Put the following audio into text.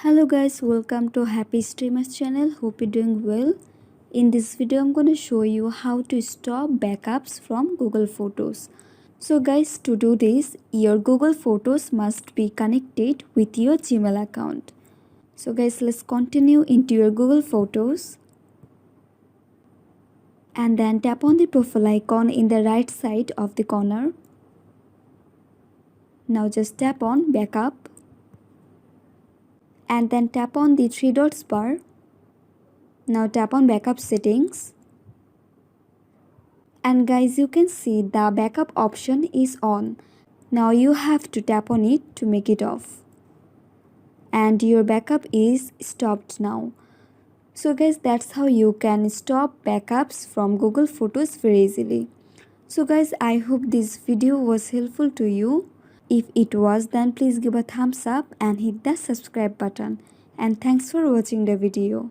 Hello guys, welcome to Happy Streamers channel. Hope you're doing well. In this video I'm going to show you how to stop backups from Google Photos. So guys, to do this, your Google Photos must be connected with your Gmail account. So guys, let's continue into your Google Photos and then tap on the profile icon in the right side of the corner. Now just tap on backup and then tap on the three dots bar. Now tap on backup settings. And guys, you can see the backup option is on. Now you have to tap on it to make it off. And your backup is stopped now. So guys, that's how you can stop backups from Google Photos very easily. So guys, I hope this video was helpful to you. If it was, then please give a thumbs up and hit the subscribe button. And thanks for watching the video.